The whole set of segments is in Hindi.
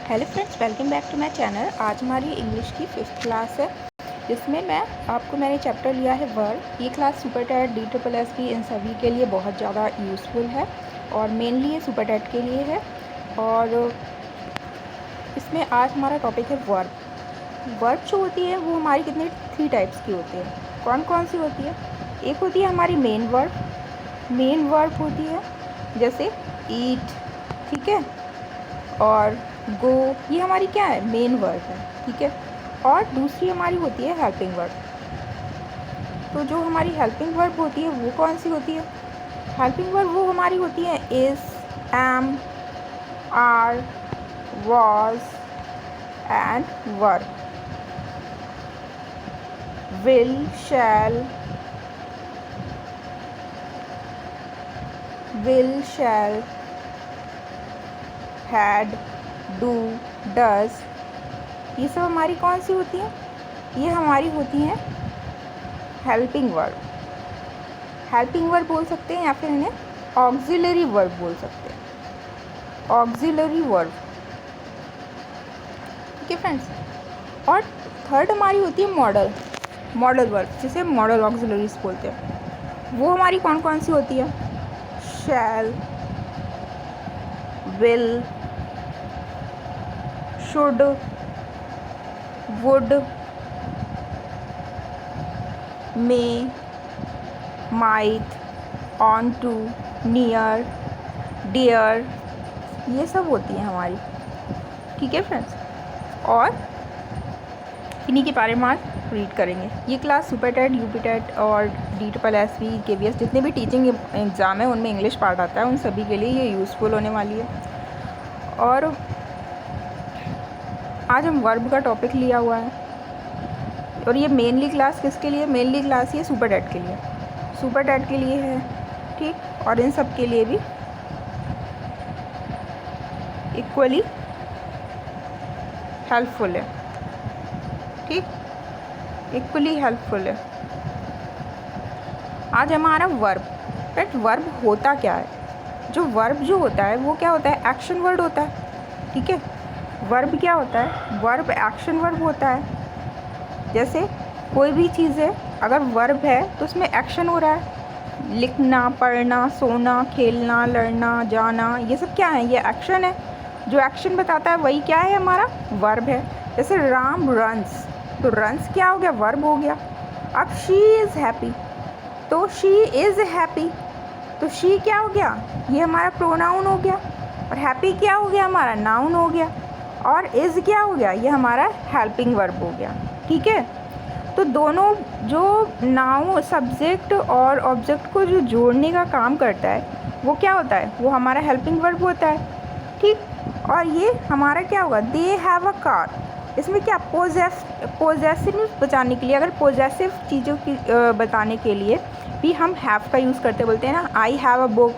Hello friends, welcome back to my channel. आज हमारी इंग्लिश की 5th क्लास है, जिसमें मैंने चैप्टर लिया है वर्ब। ये क्लास सुपर टैट, DSSB इन सभी के लिए बहुत ज़्यादा यूज़फुल है और मेनली ये सुपर टैट के लिए है। और इसमें आज हमारा टॉपिक है वर्ब। वर्ब जो होती है वो हमारी कितने 3 टाइप्स की होती है। कौन कौन सी होती है? एक होती है हमारी मेन वर्ब होती है, जैसे ईट, ठीक है, और गो, ये हमारी क्या है, मेन वर्ब है, ठीक है। और दूसरी हमारी होती है हेल्पिंग वर्ब। तो जो हमारी हेल्पिंग वर्ब होती है वो कौन सी होती है? हेल्पिंग वर्ब वो हमारी होती है is, am, are, was and were. Will, shall, had, do, does, ये सब हमारी कौन सी होती हैं? ये हमारी होती हैं हेल्पिंग वर्ब। हेल्पिंग वर्ब बोल सकते हैं या फिर इन्हें ऑक्सिलरी वर्ब बोल सकते हैं। ऑक्सिलरी वर्ब, ठीक है फ्रेंड्स। और थर्ड हमारी होती है मॉडल वर्ब, जिसे मॉडल ऑक्सिलरीज बोलते हैं। वो हमारी कौन कौन सी होती है? Shall, will, should, would, may, might, ought to, need, dare, ये सब होती हैं हमारी, ठीक है फ्रेंड्स। और इन्हीं के बारे में आज रीड करेंगे। ये class super TET, UP TET और DSSB, KVS जितने भी टीचिंग एग्ज़ाम है उनमें इंग्लिश पार्ट आता है, उन सभी के लिए ये यूज़फुल होने वाली है। और आज हम वर्ब का टॉपिक लिया हुआ है, और ये मेनली क्लास किसके लिए? मेनली क्लास ये सुपर टैट के लिए है, ठीक। और इन सब के लिए भी इक्वली हेल्पफुल है, ठीक, इक्वली हेल्पफुल है। आज हमारा वर्ब होता क्या है? जो वर्ब जो होता है वो क्या होता है? एक्शन वर्ड होता है, ठीक है। वर्ब क्या होता है? वर्ब एक्शन वर्ब होता है। जैसे कोई भी चीज़ है, अगर वर्ब है तो उसमें एक्शन हो रहा है। लिखना, पढ़ना, सोना, खेलना, लड़ना, जाना, ये सब क्या है? ये एक्शन है। जो एक्शन बताता है वही क्या है? हमारा वर्ब है। जैसे राम रन्स, तो रन्स क्या हो गया? वर्ब हो गया। अब शी इज़ हैप्पी, तो शी इज़ हैप्पी, तो शी क्या हो गया? ये हमारा प्रोनाउन हो गया। और हैप्पी क्या हो गया? हमारा नाउन हो गया। और इज़ क्या हो गया? ये हमारा हेल्पिंग वर्ब हो गया, ठीक है। तो दोनों जो नाउन, सब्जेक्ट और ऑब्जेक्ट को जो जोड़ने का काम करता है वो क्या होता है? वो हमारा हेल्पिंग वर्ब होता है, ठीक। और ये हमारा क्या होगा? They have a car. इसमें क्या पोजेसिव बताने के लिए, अगर पोजेसिव चीज़ों की बताने के लिए भी हम हैव का यूज़ करते, बोलते हैं ना, I have a book,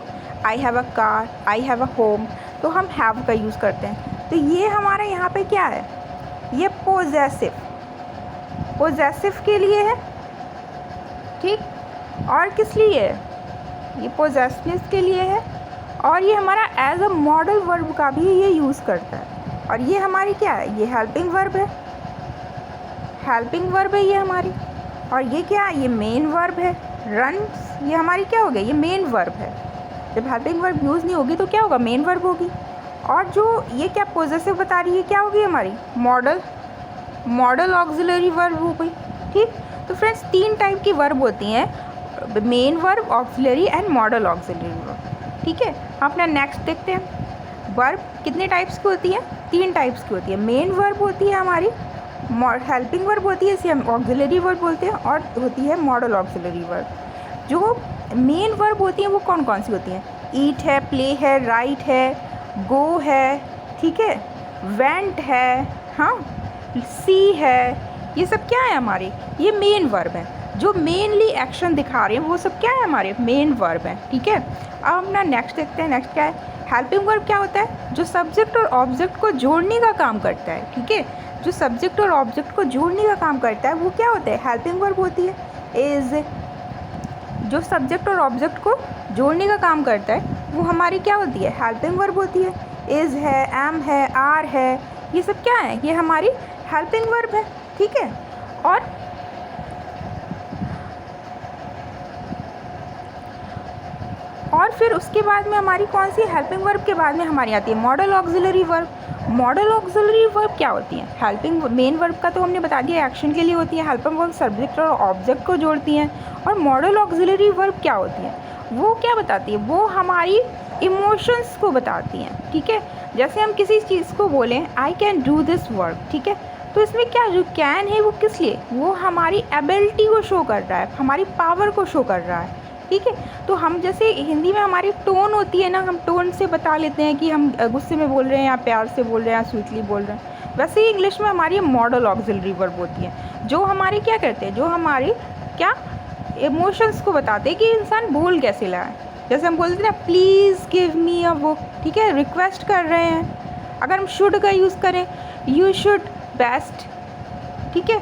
I have a car, I have a home, तो हम हैव का यूज़ करते हैं। तो ये हमारा यहाँ पे क्या है? ये पोजेसिव के लिए है, ठीक। और किस लिए है? ये पोजेसिवनेस के लिए है। और ये हमारा एज अ मॉडल वर्ब का भी ये यूज़ करता है। और ये हमारी क्या है? ये हेल्पिंग वर्ब है, ये हमारी। और ये क्या है? ये मेन वर्ब है। रन्स, ये हमारी क्या हो गई? ये मेन वर्ब है। जब हेल्पिंग वर्ब यूज़ नहीं होगी तो क्या होगा? मेन वर्ब होगी। और जो ये क्या पोजेसिव बता रही है, क्या होगी हमारी? मॉडल ऑक्सिलरी वर्ब हो गई, ठीक। तो फ्रेंड्स 3 टाइप की वर्ब होती हैं, main verb, auxiliary and model auxiliary verb, ठीक है। अपना नेक्स्ट देखते हैं। वर्ब कितने टाइप्स की होती है? 3 टाइप्स की होती है। मेन वर्ब होती है हमारी, हेल्पिंग वर्ब होती है, इसे हम ऑक्सिलरी वर्ब बोलते हैं, और होती है मॉडल ऑक्सिलरी वर्ब। जो मेन वर्ब होती हैं वो कौन कौन सी होती हैं? ईट है, प्ले है, राइट है, गो है, ठीक है, वेंट है, हाँ, सी है, ये सब क्या है हमारे? ये मेन वर्ब है। जो मेनली एक्शन दिखा रहे हैं वो सब क्या है? हमारे मेन वर्ब हैं, ठीक है। अब अपना नेक्स्ट देखते हैं। नेक्स्ट क्या है? हेल्पिंग वर्ब क्या होता है? जो सब्जेक्ट और ऑब्जेक्ट को जोड़ने का काम करता है, ठीक है। जो सब्जेक्ट और ऑब्जेक्ट को जोड़ने का काम करता है वो क्या होता है? हेल्पिंग वर्ब होती है। इज़, जो सब्जेक्ट और ऑब्जेक्ट को जोड़ने का काम करता है वो हमारी क्या होती है? हेल्पिंग वर्ब होती है। इज़ है, एम है, आर है, ये सब क्या है, ये हमारी हेल्पिंग वर्ब है, ठीक है। और फिर उसके बाद में हमारी कौन सी, हेल्पिंग वर्ब के बाद में हमारी आती है model auxiliary verb. Model auxiliary verb क्या होती है, हेल्पिंग मेन वर्ब का तो हमने बता दिया एक्शन के लिए होती है, हेल्पिंग वर्ब सब्जेक्ट और ऑब्जेक्ट को जोड़ती हैं। और मॉडल ऑक्सिलरी वर्ब क्या होती है, वो क्या बताती है, वो हमारी इमोशंस को बताती हैं, ठीक है। जैसे हम किसी चीज़ को बोलें I can do this work, ठीक है, तो इसमें क्या जो कैन है वो किस लिए, वो हमारी एबिलिटी को शो कर रहा है, हमारी पावर को शो कर रहा है, ठीक है। तो हम जैसे हिंदी में हमारी टोन होती है ना, हम टोन से बता लेते हैं कि हम गुस्से में बोल रहे हैं या प्यार से बोल रहे हैं या स्वीटली बोल रहे हैं, वैसे ही इंग्लिश में हमारी मॉडल ऑक्सिलरी वर्ब होती है, जो हमारे क्या करते हैं, जो हमारी क्या इमोशंस को बताते हैं कि इंसान बोल कैसे रहा है। जैसे हम बोलते हैं ना please give me a book, ठीक है, रिक्वेस्ट कर रहे हैं। अगर हम शुड का यूज़ करें, यू शुड बेस्ट, ठीक है,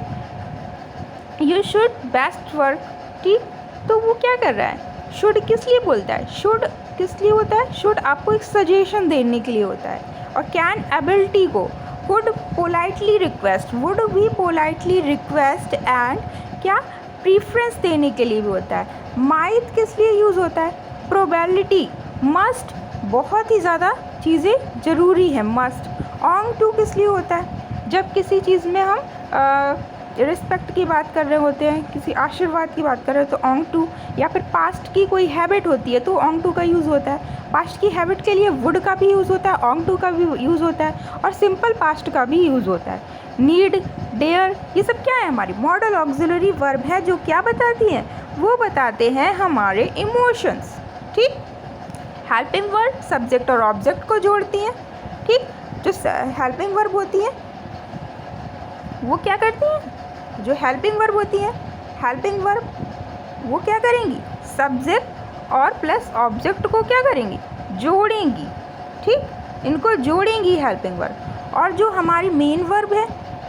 यू शुड बेस्ट वर्क, ठीक, तो वो क्या कर रहा है, शुड किस लिए बोलता है, शुड किस लिए होता है, शुड आपको एक सजेशन देने के लिए होता है। और कैन एबिलिटी को, वुड पोलाइटली रिक्वेस्ट, वुड भी पोलाइटली रिक्वेस्ट एंड क्या प्रीफरेंस देने के लिए भी होता है। माइट किस लिए यूज़ होता है, प्रोबेबिलिटी, मस्ट बहुत ही ज़्यादा चीज़ें ज़रूरी है, मस्ट। ऑन टू किस लिए होता है, जब किसी चीज़ में हम रिस्पेक्ट की बात कर रहे होते हैं, किसी आशीर्वाद की बात कर रहे हो तो ऑन टू, या फिर पास्ट की कोई हैबिट होती है तो ऑन टू का यूज़ होता है। पास्ट की हैबिट के लिए वुड का भी यूज़ होता है, ऑन टू का भी यूज़ होता है, और सिंपल पास्ट का भी यूज़ होता है। नीड, डेयर, ये सब क्या है, हमारी मॉडल ऑक्सिलरी वर्ब है, जो क्या बताती हैं, वो बताते हैं हमारे इमोशंस, ठीक। हेल्पिंग वर्ब सब्जेक्ट और ऑब्जेक्ट को जोड़ती हैं, ठीक। जो हेल्पिंग वर्ब होती है वो क्या करती हैं, जो हेल्पिंग वर्ब होती है, हेल्पिंग वर्ब वो क्या करेंगी, सब्जेक्ट और प्लस ऑब्जेक्ट को क्या करेंगी, जोड़ेंगी, ठीक, इनको जोड़ेंगी हेल्पिंग वर्ब। और जो हमारी मेन वर्ब है,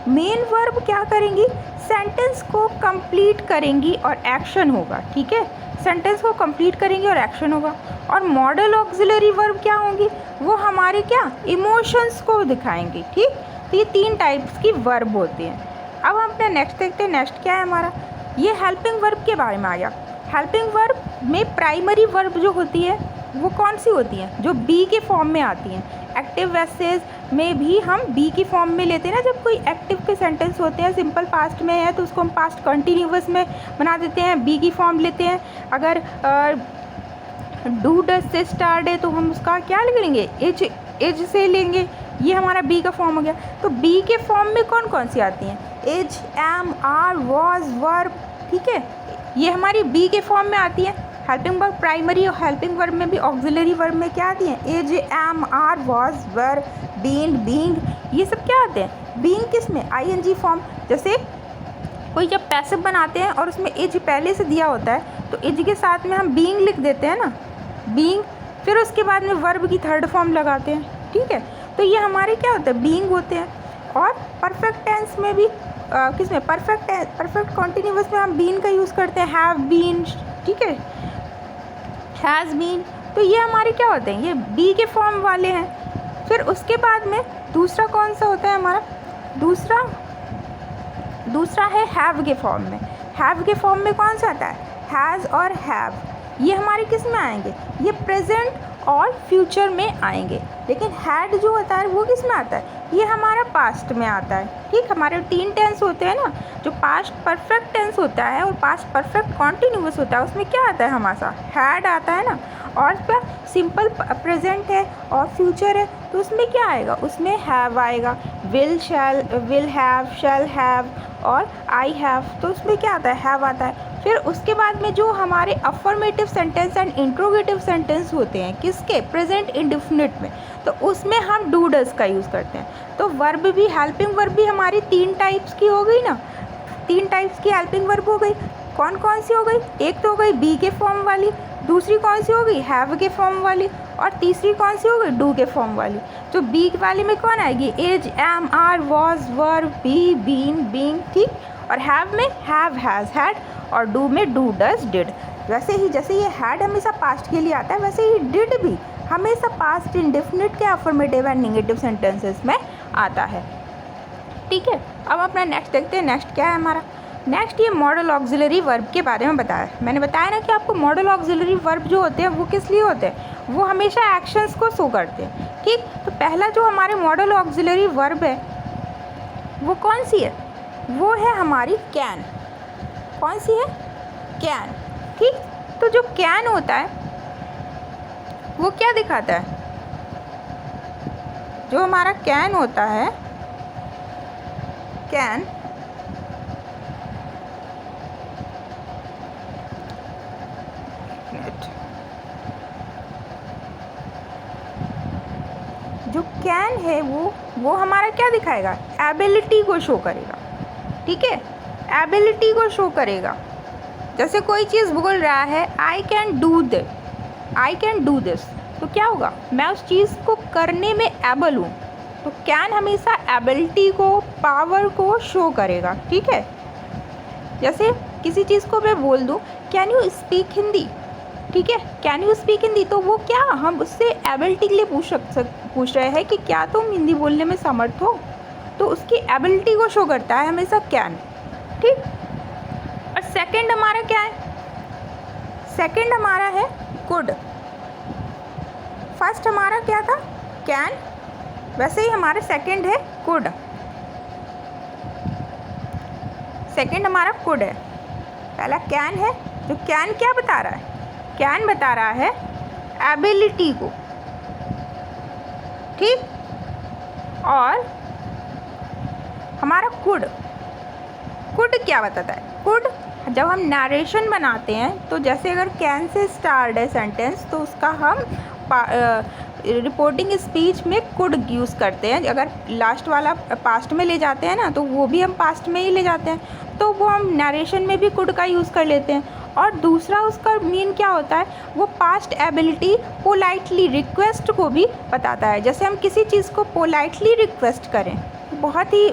मेन वर्ब क्या करेंगी, सेंटेंस को कंप्लीट करेंगी और एक्शन होगा, ठीक है, सेंटेंस को कंप्लीट करेंगी और एक्शन होगा। और मॉडल ऑक्सिलरी वर्ब क्या होंगी, वो हमारे क्या इमोशंस को दिखाएंगी, ठीक। तो ये 3 टाइप्स की वर्ब होती हैं। अब हम अपना नेक्स्ट देखते हैं, नेक्स्ट क्या है हमारा, ये हेल्पिंग वर्ब के बारे में आ गया। हेल्पिंग वर्ब में प्राइमरी वर्ब जो होती है वो कौन सी होती है, जो बी के फॉर्म में आती हैं। एक्टिव वैसेज में भी हम बी की फॉर्म में लेते हैं ना, जब कोई एक्टिव के सेंटेंस होते हैं, सिंपल पास्ट में है तो उसको हम पास्ट कंटिन्यूअस में बना देते हैं, बी की फॉर्म लेते हैं। अगर डू डज से स्टार्ट है तो हम उसका क्या लेंगे, एज से लेंगे, ये हमारा बी का फॉर्म हो गया। तो बी के फॉर्म में कौन कौन सी आती हैं, is, am, are, was, verb, ठीक है, ये हमारी बी के फॉर्म में आती है। हेल्पिंग वर्ब प्राइमरी और हेल्पिंग वर्ब में भी ऑक्सिलरी वर्ब में क्या आती हैं, is, am, are, was, verb, been, being, ये सब क्या आते हैं, बीइंग किस में, आईएनजी फॉर्म। जैसे कोई जब पैसिव बनाते हैं और उसमें एज पहले से दिया होता है तो एज के साथ में हम बीइंग लिख देते हैं ना, बीइंग, फिर उसके बाद में वर्ब की थर्ड फॉर्म लगाते हैं, ठीक है। तो ये हमारे क्या होते हैं, बीइंग होते हैं। और परफेक्ट टेंस में भी किस में, परफेक्ट कॉन्टिन्यूअस में हम बीन का यूज़ करते हैं, हैव बीन, ठीक है, हैज़ बीन। तो ये हमारे क्या होते हैं, ये बी के फॉर्म वाले हैं। फिर उसके बाद में दूसरा कौन सा होता है हमारा, दूसरा है हैव के फॉर्म में। हैव के फॉर्म में कौन सा आता है, हैज़ और हैव, ये हमारे किस में आएंगे, ये प्रेजेंट और फ्यूचर में आएंगे। लेकिन हैड जो होता है वो किस में आता है, ये हमारा पास्ट में आता है, ठीक। हमारे 3 टेंस होते हैं ना, जो पास्ट परफेक्ट टेंस होता है और पास्ट परफेक्ट कॉन्टिन्यूअस होता है, उसमें क्या आता है हमारा हैड आता है ना। और क्या सिंपल प्रेजेंट है और फ्यूचर है तो उसमें क्या आएगा, उसमें हैव आएगा, will, shall, will have, shall have और आई हैव, तो उसमें क्या आता है, हैव आता है। फिर उसके बाद में जो हमारे affirmative sentence and interrogative sentence होते हैं किसके, प्रेजेंट इंडेफिनिट में, तो उसमें हम डू डज का यूज़ करते हैं। तो वर्ब भी, हेल्पिंग वर्ब भी हमारी 3 टाइप्स की हो गई ना, 3 टाइप्स की हेल्पिंग वर्ब हो गई। कौन कौन सी हो गई, एक तो हो गई बी के फॉर्म वाली, दूसरी कौन सी हो गई हैव के फॉर्म वाली, और तीसरी कौन सी हो गई डू के फॉर्म वाली। तो बी वाली में कौन आएगी, is, am, are, was, verb, be, been, being, ठीक। और हैव में हैव, हैज़, हैड, और डू में डू, डज, डिड। वैसे ही जैसे ये हैड हमेशा पास्ट के लिए आता है, वैसे ही डिड भी हमेशा पास्ट इंडेफिनिट के अफर्मेटिव एंड नेगेटिव सेंटेंसेस में आता है। ठीक है, अब अपना नेक्स्ट देखते हैं। नेक्स्ट क्या है हमारा? नेक्स्ट ये मॉडल ऑक्सिलरी वर्ब के बारे में बताया। मैंने बताया ना कि आपको मॉडल ऑक्सिलरी वर्ब जो होते हैं वो किस लिए होते हैं? वो हमेशा एक्शंस को शो करते हैं। ठीक, तो पहला जो हमारे मॉडल ऑक्सिलरी वर्ब है वो कौन सी है? वो है हमारी कैन। कौन सी है? कैन। ठीक, तो जो कैन होता है वो क्या दिखाता है? जो हमारा कैन होता है, कैन जो कैन है वो हमारा क्या दिखाएगा? एबिलिटी को शो करेगा। ठीक है, एबिलिटी को शो करेगा। जैसे कोई चीज़ बोल रहा है आई कैन डू दिस, तो क्या होगा? मैं उस चीज़ को करने में एबल हूँ। तो कैन हमेशा एबिलिटी को, पावर को शो करेगा। ठीक है, जैसे किसी चीज़ को मैं बोल दूँ कैन यू स्पीक हिंदी, ठीक है, कैन यू स्पीक हिंदी, तो वो क्या, हम उससे एबिलिटी के लिए पूछ रहे हैं कि क्या तुम हिंदी बोलने में समर्थ हो, तो उसकी एबिलिटी को शो करता है हमेशा कैन। ठीक, और सेकंड हमारा क्या है? सेकंड हमारा है कुड। फर्स्ट हमारा क्या था? कैन, वैसे ही हमारा सेकंड है कुड। सेकंड हमारा कुड है, पहला कैन है। जो कैन क्या बता रहा है? कैन बता रहा है एबिलिटी को। ठीक, और हमारा कुड क्या बताता है? कुड जब हम नरेशन बनाते हैं तो जैसे अगर कैन से स्टार्ट है सेंटेंस तो उसका हम रिपोर्टिंग स्पीच में कुड यूज़ करते हैं। अगर लास्ट वाला पास्ट में ले जाते हैं ना तो वो भी हम पास्ट में ही ले जाते हैं, तो वो हम नरेशन में भी कुड का यूज़ कर लेते हैं। और दूसरा उसका मीन क्या होता है? वो पास्ट एबिलिटी, पोलाइटली रिक्वेस्ट को भी बताता है। जैसे हम किसी चीज़ को पोलाइटली रिक्वेस्ट करें, बहुत ही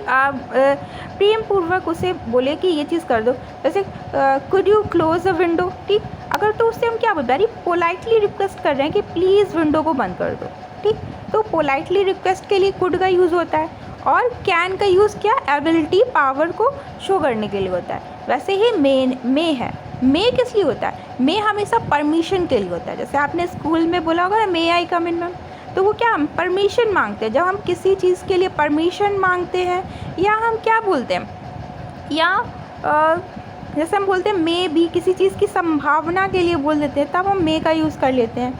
प्रेम पूर्वक उसे बोले कि ये चीज़ कर दो, जैसे could you close a window. ठीक, अगर तो उससे हम क्या बोलते हैं? पोलाइटली रिक्वेस्ट कर रहे हैं कि प्लीज़ विंडो को बंद कर दो। ठीक, तो पोलाइटली रिक्वेस्ट के लिए कुड का यूज़ होता है, और कैन का यूज़ क्या? एबिलिटी, पावर को शो करने के लिए होता है। वैसे ही मे है। मे किस लिए होता है? मे हमेशा परमिशन के लिए होता है। जैसे आपने स्कूल में बोला होगा ना, मे आई कम इन मैम, तो वो क्या, हम परमिशन मांगते हैं। जब हम किसी चीज़ के लिए परमिशन मांगते हैं, या हम क्या बोलते हैं, या जैसे हम बोलते हैं मे भी, किसी चीज़ की संभावना के लिए बोल देते हैं, तब हम मे का यूज़ कर लेते हैं।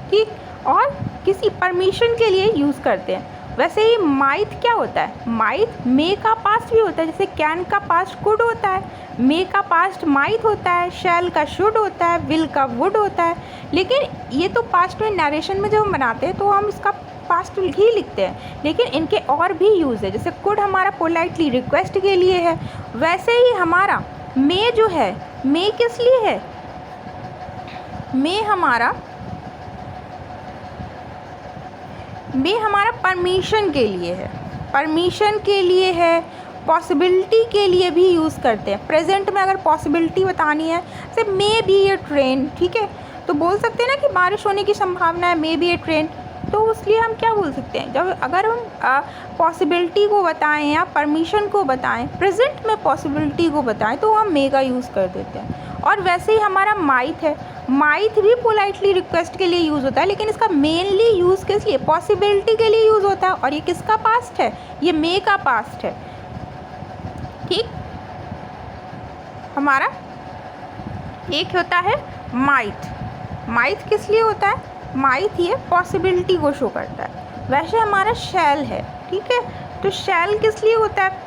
ठीक, और किसी परमिशन के लिए यूज़ करते हैं। वैसे ही माइट क्या होता है? माइट मे का पास्ट भी होता है। जैसे कैन का पास्ट कुड होता है, मे का पास्ट माइट होता है, शैल का शुड होता है, विल का वुड होता है। लेकिन ये तो पास्ट में नरेशन में जब हम बनाते हैं तो हम इसका पास्ट ही लिखते हैं, लेकिन इनके और भी यूज़ है। जैसे कुड हमारा पोलाइटली रिक्वेस्ट के लिए है, वैसे ही हमारा मे जो है, मे किस लिए है? मे हमारा परमिशन के लिए है। परमिशन के लिए है, पॉसिबिलिटी के लिए भी यूज़ करते हैं। प्रेजेंट में अगर पॉसिबिलिटी बतानी है, जैसे मे बी ए ट्रेन, ठीक है, तो बोल सकते हैं ना कि बारिश होने की संभावना है, मे बी ए ट्रेन, तो इसलिए हम क्या बोल सकते हैं? जब अगर हम पॉसिबिलिटी को बताएं या परमिशन को बताएं, प्रेजेंट में पॉसिबिलिटी को बताएं, तो हम मे का यूज़ कर देते हैं। और वैसे ही हमारा माइट है, माइट भी पोलाइटली रिक्वेस्ट के लिए यूज़ होता है, लेकिन इसका मेनली यूज़ किस लिए? पॉसिबिलिटी के लिए यूज़ होता है। और ये किसका पास्ट है? ये मे का पास्ट है। ठीक, हमारा एक होता है माइट। माइट किस लिए होता है? माइट ये पॉसिबिलिटी को शो करता है। वैसे हमारा शैल है, ठीक है, तो शैल किस लिए होता है?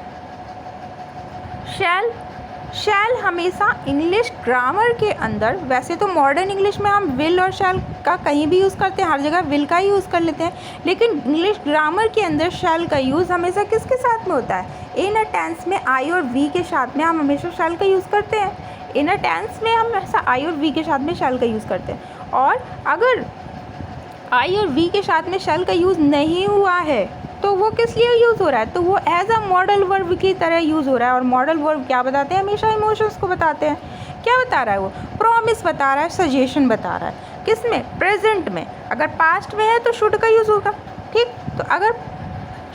शैल हमेशा इंग्लिश ग्रामर के अंदर, वैसे तो मॉडर्न इंग्लिश में हम विल और शैल का कहीं भी यूज़ करते हैं, हर जगह विल का ही यूज़ कर लेते हैं, लेकिन इंग्लिश ग्रामर के अंदर शैल का यूज़ हमेशा किसके साथ में होता है? इन अ टेंस में आई और वी के साथ में हम हमेशा शैल का यूज़ करते हैं। इन अ टेंस में हम हमेशा आई और वी के साथ में शैल का यूज़ करते हैं। और अगर आई और वी के साथ में शैल का यूज़ नहीं हुआ है तो वो किस लिए यूज़ हो रहा है? तो वो एज अ मॉडल वर्ब की तरह यूज़ हो रहा है। और मॉडल वर्ब क्या बताते हैं? हमेशा इमोशंस को बताते हैं। क्या बता रहा है वो? प्रॉमिस बता रहा है, सजेशन बता रहा है। किस में? प्रेजेंट में। अगर पास्ट में है तो शुड का यूज़ होगा। ठीक, तो अगर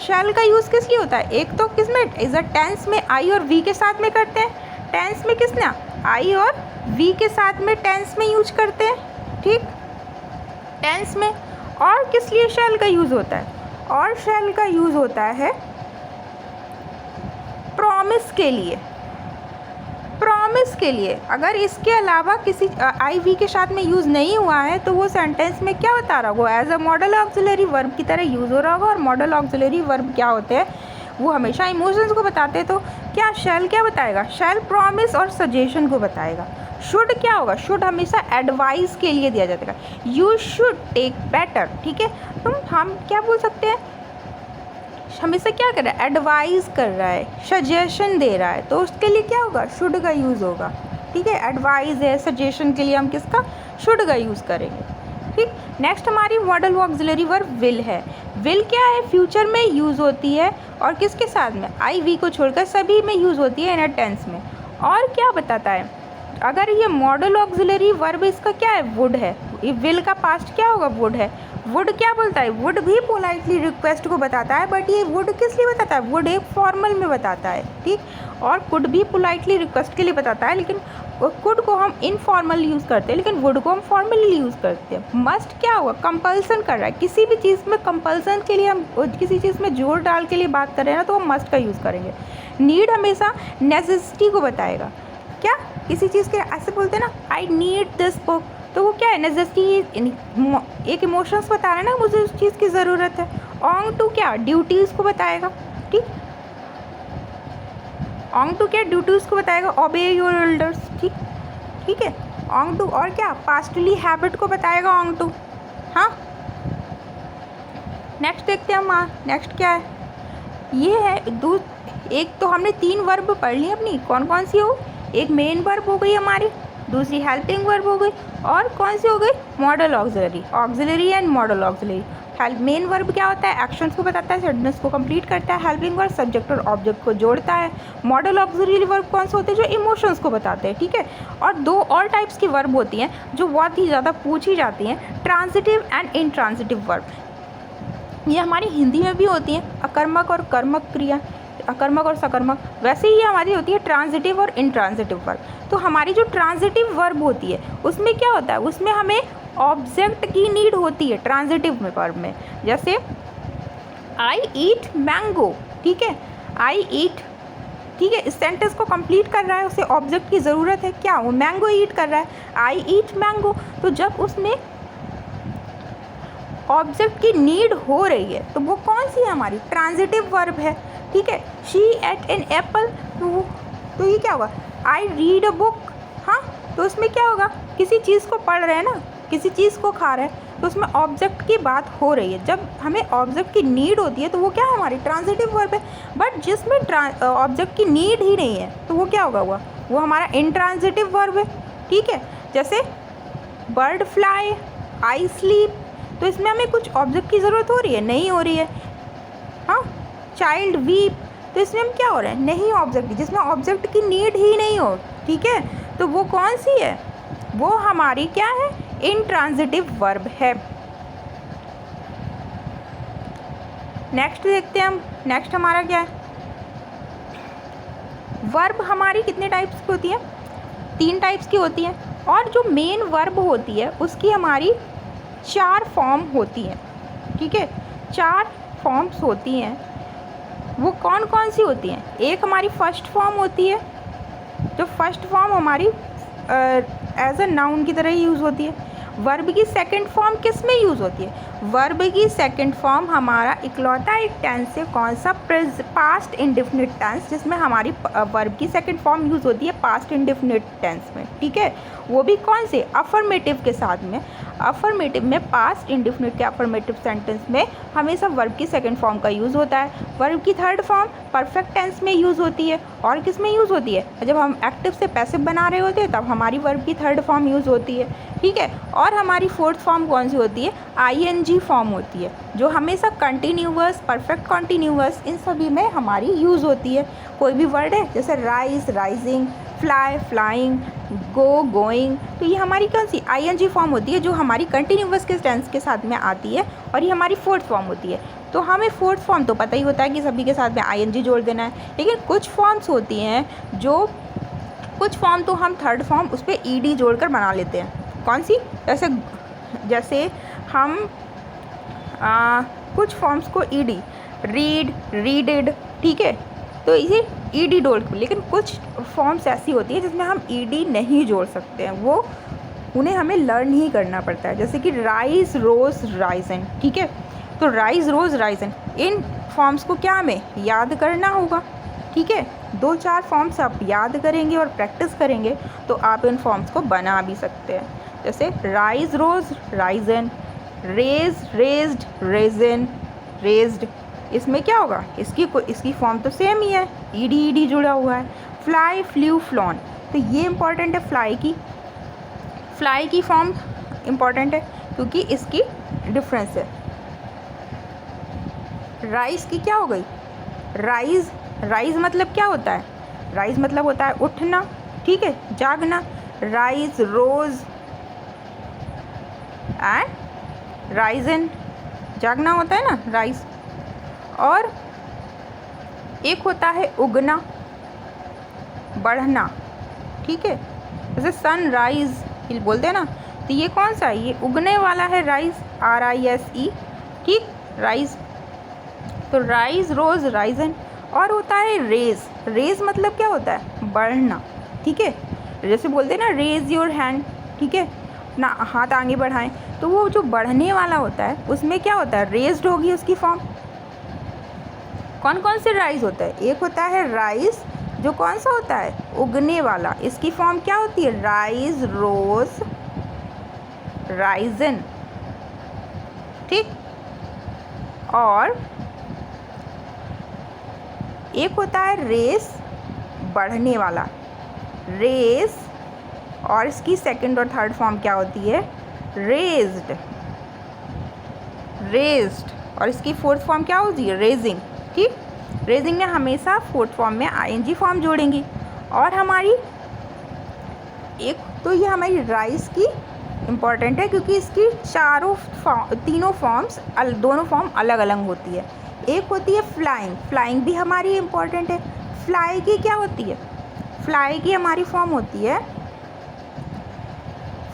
शैल का यूज़ किस लिए होता है? एक तो किस में, इज अ टेंस में आई और वी के साथ में करते हैं। टेंस में किसने, आई और वी के साथ में टेंस में यूज करते हैं, ठीक, टेंस में। और किस लिए शैल का यूज़ होता है? और शैल का यूज़ होता है प्रॉमिस के लिए, प्रॉमिस के लिए। अगर इसके अलावा किसी आई वी के साथ में यूज़ नहीं हुआ है तो वो सेंटेंस में क्या बता रहा होगा, as a modal auxiliary verb की तरह यूज़ हो रहा होगा। और मॉडल ऑक्सिलरी वर्ब क्या होते हैं, वो हमेशा इमोशंस को बताते हैं। तो क्या शैल क्या बताएगा, शैल प्रॉमिस और सजेशन को बताएगा। शुड क्या होगा, शुड हमेशा एडवाइस के लिए दिया जाता है, यू शुड टेक बेटर, ठीक है। तुम हम क्या बोल सकते हैं, हमेशा क्या कर रहा है, एडवाइस कर रहा है, सजेशन दे रहा है, तो उसके लिए क्या होगा, शुड का यूज़ होगा, ठीक है। एडवाइस है, सजेशन के लिए हम किसका, शुड का यूज़ करेंगे, ठीक। नेक्स्ट हमारी मॉडल ऑक्सिलरी वर्ब विल है। विल क्या है, फ्यूचर में यूज़ होती है और किसके साथ में, आई वी को छोड़कर सभी में यूज़ होती है, इन अ टेंस में। और क्या बताता है, अगर ये मॉडल ऑक्सिलरी वर्ब इसका क्या है, वुड है, विल का पास्ट क्या होगा, वुड है। वुड क्या बोलता है, वुड भी पोलाइटली रिक्वेस्ट को बताता है, बट ये वुड किस लिए बताता है, वुड एक फॉर्मल में बताता है, ठीक। और कुड भी पोलाइटली रिक्वेस्ट के लिए बताता है, लेकिन कुड को हम इनफॉर्मल यूज़ करते हैं, लेकिन वुड को हम फॉर्मली यूज़ करते हैं। मस्ट क्या हुआ, कंपल्सन कर रहा है, किसी भी चीज़ में कंपल्सन के लिए हम किसी चीज़ में जोर डाल के लिए बात कर रहे हैं ना, तो हम मस्ट का यूज़ करेंगे। नीड हमेशा नेसेसिटी को बताएगा, क्या, किसी चीज़ के ऐसे बोलते हैं ना, आई नीड दिस बुक, तो वो क्या है, नेसेसिटी, एक इमोशंस बता रहा है ना, मुझे उस चीज़ की ज़रूरत है। ऑन टू क्या, ड्यूटीज़ को बताएगा, ठीक, ऑन टू क्या, ड्यूटीज़ को बताएगा, ओबे योर एल्डर्स, ठीक, ठीक है। ऑन टू और क्या, पास्टली हैबिट को बताएगा ऑन टू, हाँ। नेक्स्ट देखते हैं हम, नेक्स्ट क्या है, ये है एक तो हमने 3 वर्ब पढ़ ली अपनी, कौन कौन सी हो, एक मेन वर्ब हो गई हमारी, दूसरी हेल्पिंग वर्ब हो गई, और कौन सी हो गई, model auxiliary, auxiliary and model auxiliary. Main verb क्या होता है, एक्शंस को बताता है, सेंटेंस को कंप्लीट करता है। हेल्पिंग वर्ब सब्जेक्ट और ऑब्जेक्ट को जोड़ता है। मॉडल ऑक्सिलरी वर्ब कौन से होते हैं, जो इमोशंस को बताते हैं, ठीक है। और 2 और टाइप्स की वर्ब होती हैं जो बहुत ही ज़्यादा पूछी जाती हैं, ट्रांजिटिव एंड इनट्रांजिटिव वर्ब। ये हमारी हिंदी में भी होती हैं, अकर्मक और कर्मक क्रिया, अकर्मक और सकर्मक। वैसे ही हमारी होती है ट्रांजिटिव और इनट्रांजिटिव वर्ब। तो हमारी जो ट्रांजिटिव वर्ब होती है उसमें क्या होता है, उसमें हमें ऑब्जेक्ट की नीड होती है ट्रांजिटिव में वर्ब में। जैसे आई ईट मैंगो, ठीक है, आई ईट, ठीक है, इस सेंटेंस को कंप्लीट कर रहा है, उसे ऑब्जेक्ट की ज़रूरत है, क्या, वो मैंगो ईट कर रहा है, आई ईट मैंगो। तो जब उसमें ऑब्जेक्ट की नीड हो रही है तो वो कौन सी है, हमारी ट्रांजिटिव वर्ब है, ठीक है। शी एट एन एप्पल, तो ये क्या होगा, आई रीड अ बुक, हाँ, तो उसमें क्या होगा, किसी चीज़ को पढ़ रहे हैं ना, किसी चीज़ को खा रहे हैं, तो उसमें ऑब्जेक्ट की बात हो रही है। जब हमें ऑब्जेक्ट की नीड होती है तो वो क्या है, हमारी ट्रांजिटिव वर्ब है। बट जिसमें ऑब्जेक्ट की नीड ही नहीं है तो वो क्या होगा, वो हमारा इनट्रांजिटिव वर्ब है, ठीक है। जैसे बर्ड फ्लाई, आई स्लीप, तो इसमें हमें कुछ ऑब्जेक्ट की ज़रूरत हो रही है, नहीं हो रही है, हाँ। चाइल्ड वीप, तो इसमें हम क्या हो रहे हैं, नहीं ऑब्जेक्ट, जिसमें ऑब्जेक्ट की नीड ही नहीं हो, ठीक है, तो वो कौन सी है, वो हमारी क्या है, इनट्रांजिटिव वर्ब है। नेक्स्ट देखते हैं हम, नेक्स्ट हमारा क्या है, वर्ब हमारी कितने टाइप्स की होती है, 3 टाइप्स की होती है। और जो मेन वर्ब होती है उसकी हमारी 4 फॉर्म होती हैं, ठीक है, 4 फॉर्म्स होती हैं। वो कौन कौन सी होती हैं, एक हमारी फर्स्ट फॉर्म होती है, जो फर्स्ट फॉर्म हमारी एज अ नाउन की तरह ही यूज़ होती है। वर्ब की सेकंड फॉर्म किस में यूज़ होती है, वर्ब की सेकंड फॉर्म हमारा इकलौता एक टेंस है, कौन सा, पास्ट इंडेफिनिट टेंस, जिसमें हमारी वर्ब की सेकंड फॉर्म यूज़ होती है पास्ट इंडेफिनिट टेंस में, ठीक है। वो भी कौन से, अफर्मेटिव के साथ में। अफर्मेटिव में, पास्ट इंडेफिनिट के अफर्मेटिव सेंटेंस में हमेशा वर्ब की सेकंड फॉर्म का यूज़ होता है। वर्ब की थर्ड फॉर्म परफेक्ट टेंस में यूज़ होती है, और किस में यूज़ होती है, जब हम एक्टिव से पैसिव बना रहे होते हैं तब हमारी वर्ब की थर्ड फॉर्म यूज़ होती है, ठीक है। और हमारी फोर्थ फॉर्म कौन सी होती है, आईएनजी फॉर्म होती है, जो हमेशा कंटिन्यूअस, परफेक्ट कंटिन्यूअस, इन सभी में हमारी यूज़ होती है। कोई भी वर्ड है, जैसे राइज, राइजिंग, फ्लाई, फ्लाइंग, गो, गोइंग। तो ये हमारी कौन सी आईएनजी फॉर्म होती है जो हमारी कंटिन्यूअस के टेंस के साथ में आती है, और ये हमारी फोर्थ फॉर्म होती है। तो हमें फोर्थ फॉर्म तो पता ही होता है कि सभी के साथ में आईएनजी जोड़ देना है, लेकिन कुछ फॉर्म्स होती हैं जो कुछ फॉर्म तो हम थर्ड फॉर्म उस पर ईडी जोड़कर बना लेते हैं। कौन सी? जैसे हम कुछ फॉर्म्स को ईडी, रीड, रीडेड, ठीक है, तो इसे ईडी जोड़, लेकिन कुछ फॉर्म्स ऐसी होती है जिसमें हम ईडी नहीं जोड़ सकते हैं, वो उन्हें हमें लर्न ही करना पड़ता है। जैसे कि राइज, रोज, राइजन, ठीक है। तो राइज, रोज, राइजन, इन फॉर्म्स को क्या हमें याद करना होगा, ठीक है। 2-4 फॉर्म्स आप याद करेंगे और प्रैक्टिस करेंगे तो आप इन फॉर्म्स को बना भी सकते हैं। जैसे rise, rose, risen, raise, raised, raised, raised, इसमें क्या होगा, इसकी फॉर्म तो सेम ही है, ईडी ईडी जुड़ा हुआ है। फ्लाई, फ्लू, फ्लॉन, तो ये इम्पॉर्टेंट है। फ्लाई की फॉर्म इम्पॉर्टेंट है क्योंकि इसकी डिफरेंस है। राइज की क्या हो गई, राइज मतलब क्या होता है, राइज मतलब होता है उठना, ठीक है, जागना। राइज, रोज एंड राइजन, जागना होता है ना, राइज। और एक होता है उगना, बढ़ना, ठीक है, जैसे सनराइज बोलते हैं ना, तो ये कौन सा है, ये उगने वाला है, राइज, RISE, ठीक, राइज। तो राइज, रोज, राइजन। और होता है रेज, रेज मतलब क्या होता है, बढ़ना, ठीक है, जैसे बोलते हैं ना रेज योर हैंड, ठीक है, ना हाथ आगे बढ़ाएं, तो वो जो बढ़ने वाला होता है उसमें क्या होता है, रेज्ड होगी उसकी फॉर्म। कौन कौन से राइज होता है, एक होता है राइज जो कौन सा होता है, उगने वाला, इसकी फॉर्म क्या होती है, राइज, रोज, राइजन, ठीक। और एक होता है रेस, बढ़ने वाला, रेस, और इसकी सेकंड और थर्ड फॉर्म क्या होती है, रेज्ड, रेज्ड, और इसकी फोर्थ फॉर्म क्या होती है, रेजिंग, ठीक। रेजिंग में हमेशा फोर्थ फॉर्म में ING फॉर्म जोड़ेंगी। और हमारी एक तो ये हमारी राइज की इम्पॉर्टेंट है क्योंकि इसकी तीनों फॉर्म्स, दोनों फॉर्म अलग अलग होती है। एक होती है फ्लाइंग, फ्लाइंग भी हमारी इम्पॉर्टेंट है। फ्लाई की क्या होती है, फ्लाई की हमारी फॉर्म होती है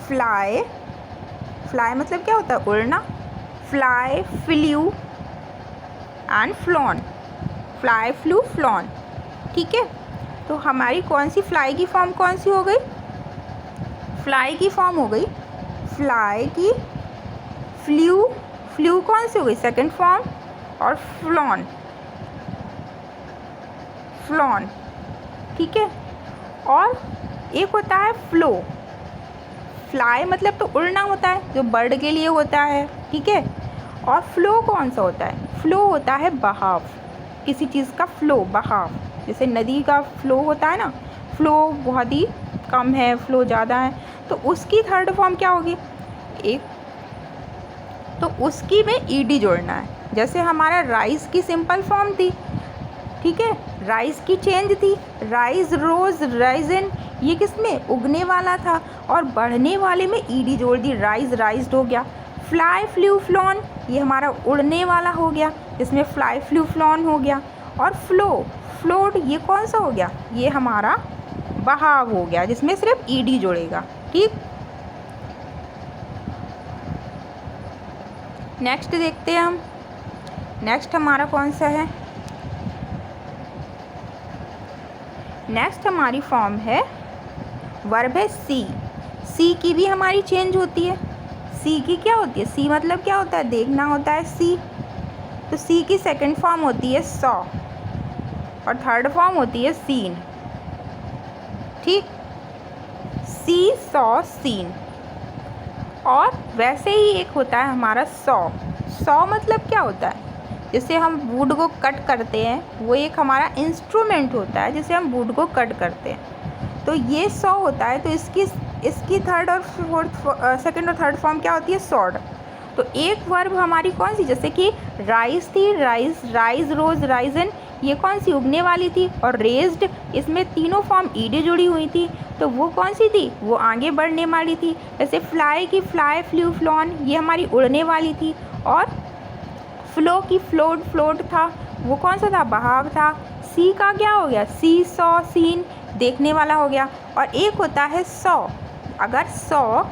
फ्लाई, फ्लाई मतलब क्या होता है, उड़ना। Fly, flu and flown, fly, flew, flown, ठीक है। तो हमारी कौन सी फ्लाई की फॉर्म कौन सी हो गई, फ्लाई की फॉर्म हो गई फ्लाई की, फ्लू, फ्लू कौन सी हो गई, सेकंड फॉर्म, और फ्लॉन, फ्लॉन, ठीक है। और एक होता है फ्लो, फ्लाई मतलब तो उड़ना होता है जो बर्ड के लिए होता है, ठीक है। और फ्लो कौन सा होता है, फ्लो होता है बहाव, किसी चीज़ का फ्लो, बहाव, जैसे नदी का फ्लो होता है ना, फ्लो बहुत ही कम है, फ्लो ज़्यादा है, तो उसकी थर्ड फॉर्म क्या होगी, एक, तो उसकी में ED जोड़ना है। जैसे हमारा राइस की सिंपल फॉर्म थी, ठीक है, राइस की चेंज थी, राइज, रोज, राइजन, ये किस में, उगने वाला था, और बढ़ने वाले में ED जोड़ दी, राइज, राइज्ड हो गया। फ्लाई, फ्लू, फ्लॉन, ये हमारा उड़ने वाला हो गया, इसमें फ्लाई, फ्लू, फ्लॉन हो गया। और फ्लो, फ्लोट, ये कौन सा हो गया, ये हमारा बहाव हो गया जिसमें सिर्फ ED जोड़ेगा, ठीक। नेक्स्ट देखते हैं हम, नेक्स्ट हमारा कौन सा है, नेक्स्ट हमारी फॉर्म है वर्ब है सी। सी की भी हमारी चेंज होती है। सी की क्या होती है, सी मतलब क्या होता है, देखना होता है सी, तो सी की सेकंड फॉर्म होती है सॉ, और थर्ड फॉर्म होती है सीन, ठीक, सी, सॉ, सीन। और वैसे ही एक होता है हमारा सॉ, सॉ मतलब क्या होता है, जैसे हम वुड को कट करते हैं, वो एक हमारा इंस्ट्रूमेंट होता है जिसे हम वुड को कट करते हैं, तो ये सॉ होता है। तो इसकी थर्ड और फोर्थ, सेकंड और थर्ड फॉर्म क्या होती है, सॉर्ड। तो एक वर्ब हमारी कौन सी, जैसे कि राइस थी, राइस, राइज, रोज, राइजन, ये कौन सी, उगने वाली थी। और रेज्ड, इसमें तीनों फॉर्म ईडी जुड़ी हुई थी, तो वो कौन सी थी, वो आगे बढ़ने वाली थी। जैसे फ्लाई की फ्लाई, फ्लू, फ्लॉन, ये हमारी उड़ने वाली थी। और फ्लो की फ्लोट, फ्लोट था, वो कौन सा था, बहाव था। सी का क्या हो गया, सी, सॉ, सीन, देखने वाला हो गया। और एक होता है सॉ, अगर सॉ,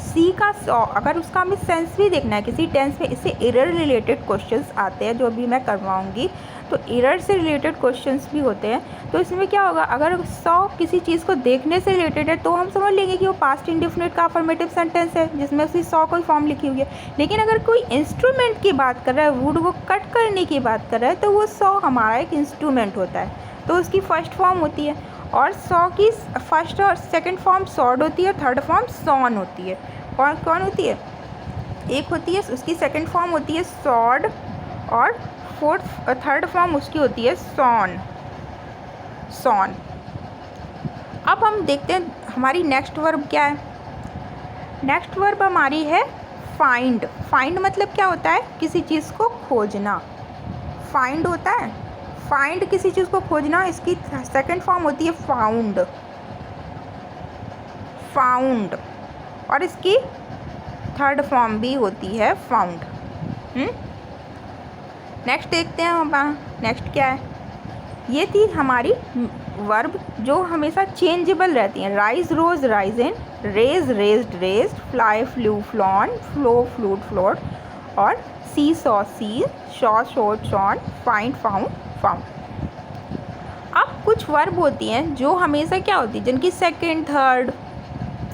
सी का सॉ, अगर उसका हमें सेंस भी देखना है किसी टेंस में, इससे एरर रिलेटेड क्वेश्चंस आते हैं जो अभी मैं करवाऊंगी, तो एरर से रिलेटेड क्वेश्चंस भी होते हैं। तो इसमें क्या होगा, अगर सॉ किसी चीज़ को देखने से रिलेटेड है तो हम समझ लेंगे कि वो पास्ट इंडेफिनिट का अफर्मेटिव सेंटेंस है जिसमें उसकी सॉ कोई फॉर्म लिखी हुई है। लेकिन अगर कोई इंस्ट्रूमेंट की बात कर रहा है, वुड को कट करने की बात कर रहा है, तो वो सॉ हमारा एक इंस्ट्रूमेंट होता है, तो उसकी फर्स्ट फॉर्म होती है। और सॉ की फर्स्ट और सेकेंड फॉर्म सॉड होती है, थर्ड फॉर्म सॉन होती है। कौन कौन होती है, एक होती है उसकी सेकंड फॉर्म होती है सॉड, और थर्ड फॉर्म उसकी होती है सॉन, सॉन। अब हम देखते हैं हमारी नेक्स्ट वर्ब क्या है। नेक्स्ट वर्ब हमारी है फाइंड। फाइंड मतलब क्या होता है, किसी चीज़ को खोजना, फाइंड होता है, फाइंड किसी चीज़ को खोजना। इसकी सेकंड फॉर्म होती है फाउंड, फाउंड, और इसकी थर्ड फॉर्म भी होती है फाउंड। नेक्स्ट देखते हैं हम, नेक्स्ट क्या है। ये थी हमारी वर्ब जो हमेशा चेंजेबल रहती हैं। Rise, rose, risen, raise, raised, raised, fly, flew, flown, flow, flowed, flowed, और see, saw, seen, show, showed, shown, find, found, found. अब कुछ वर्ब होती हैं जो हमेशा क्या होती है, जिनकी सेकंड, थर्ड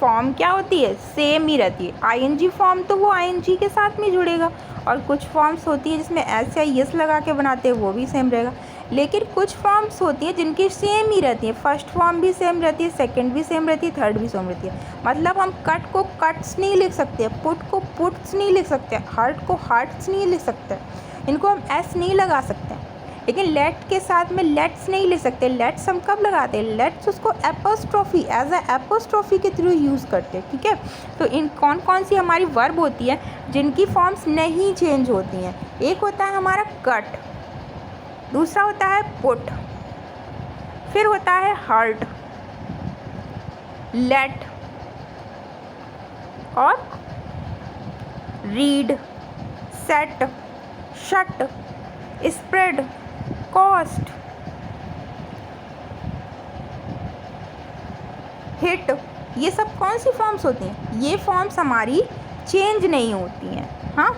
फॉर्म क्या होती है, सेम ही रहती है। आईएनजी फॉर्म तो वो आईएनजी के साथ में जुड़ेगा, और कुछ फॉर्म्स होती है जिसमें एस या यस लगा के बनाते हैं, वो भी सेम रहेगा। लेकिन कुछ फॉर्म्स होती हैं जिनकी सेम ही रहती है, फर्स्ट फॉर्म भी सेम रहती है, सेकंड भी सेम रहती है, थर्ड भी सेम रहती है। मतलब हम कट को कट्स नहीं लिख सकते, पुट को पुट्स नहीं लिख सकते, हर्ट को हर्ट्स नहीं लिख सकते, इनको हम एस नहीं लगा सकते। लेकिन लेट के साथ में लेट्स नहीं ले सकते। लेट्स हम कब लगाते हैं, लेट्स उसको एपोस्ट्रोफी, एज अ एपोस्ट्रोफी के थ्रू यूज़ करते हैं, ठीक है। तो इन कौन कौन सी हमारी वर्ब होती है जिनकी फॉर्म्स नहीं चेंज होती हैं। एक होता है हमारा कट, दूसरा होता है पुट, फिर होता है हर्ट, लेट, और read, set, shut, spread, cost, hit. ये सब कौन सी फॉर्म्स होती हैं, ये फॉर्म्स हमारी चेंज नहीं होती हैं। हाँ,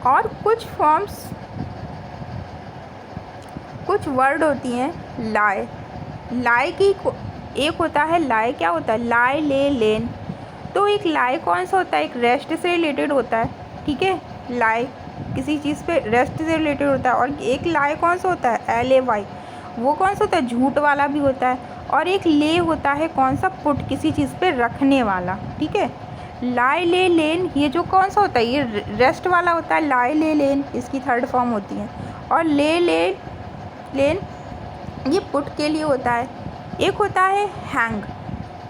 और कुछ फॉर्म्स, कुछ वर्ड होती हैं लाई। लाई की एक होता है लाई, क्या होता है, लाई, ले, लेन। तो एक लाई कौन सा होता है, एक रेस्ट से रिलेटेड होता है, ठीक है। लाई किसी चीज़ पे रेस्ट से रिलेटेड होता है। और एक लाई कौन सा होता है, LAY, वो कौन सा होता है, झूठ वाला भी होता है। और एक ले होता है कौन सा, पुट, किसी चीज़ पे रखने वाला, ठीक है। लाई, ले, लेन, ये जो कौन सा होता है, ये रेस्ट वाला होता है, लाई, ले, लेन, इसकी थर्ड फॉर्म होती है। और ले, ले, लेन, ये पुट के लिए होता है। एक होता है हैंग।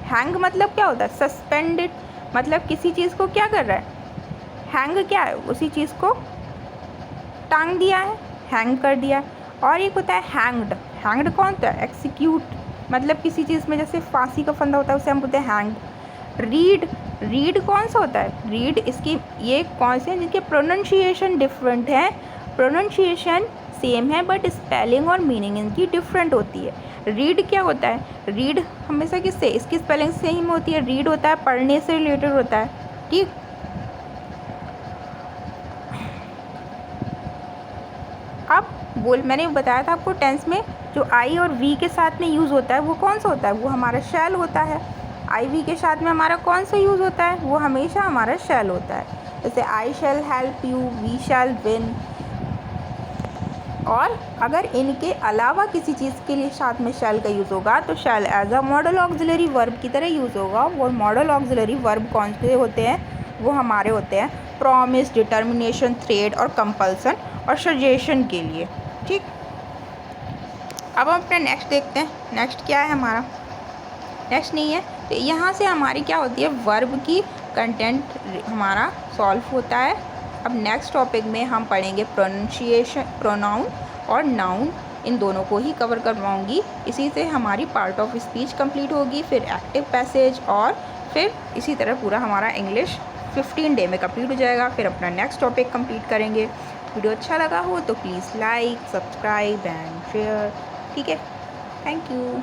हैंग मतलब क्या होता है, सस्पेंडेड, मतलब किसी चीज़ को क्या कर रहा है, हैंग क्या है, उसी चीज़ को टांग दिया है, हैंग कर दिया। और एक होता है हैंग्ड। हैंग्ड कौन होता है, एक्सिक्यूट, मतलब किसी चीज़ में जैसे फांसी का फंदा होता है उसे हम बोलते हैं हैंग्ड। रीड, रीड कौन सा होता है, रीड, इसकी ये कौन से हैं जिनके प्रोनाउंसिएशन डिफरेंट है, प्रोनाउंसिएशन सेम है बट स्पेलिंग और मीनिंग इनकी डिफरेंट होती है। रीड क्या होता है, रीड हमेशा किससे, इसकी स्पेलिंग सेम होती है। रीड होता है पढ़ने से रिलेटेड होता है, ठीक। अब मैंने बताया था आपको टेंस में जो आई और वी के साथ में यूज़ होता है वो कौन सा होता है, वो हमारा शैल होता है। आई वी के साथ में हमारा कौन सा यूज़ होता है, वो हमेशा हमारा शैल होता है। जैसे I shall help you, we shall win. और अगर इनके अलावा किसी चीज़ के लिए साथ में शैल का यूज़ होगा तो shall as a modal auxiliary verb की तरह यूज़ होगा। वो मॉडल ऑक्सिलरी वर्ब कौन से होते हैं, वो हमारे होते हैं प्रॉमिस, डिटर्मिनेशन, थ्रेड और कंपल्सन और सजेशन के लिए, ठीक। अब हम अपना नेक्स्ट देखते हैं। नेक्स्ट क्या है हमारा, नेक्स्ट नहीं है तो यहाँ से हमारी क्या होती है, वर्ब की कंटेंट हमारा सॉल्व होता है। अब नेक्स्ट टॉपिक में हम पढ़ेंगे प्रोनाउंसिएशन, प्रोनाउन और नाउन, इन दोनों को ही कवर करवाऊँगी। इसी से हमारी पार्ट ऑफ स्पीच कंप्लीट होगी, फिर एक्टिव पैसेज, और फिर इसी तरह पूरा हमारा इंग्लिश 15 डे में कंप्लीट हो जाएगा। फिर अपना नेक्स्ट टॉपिक कंप्लीट करेंगे। वीडियो अच्छा लगा हो तो please like, subscribe and share. ठीक है, थैंक यू।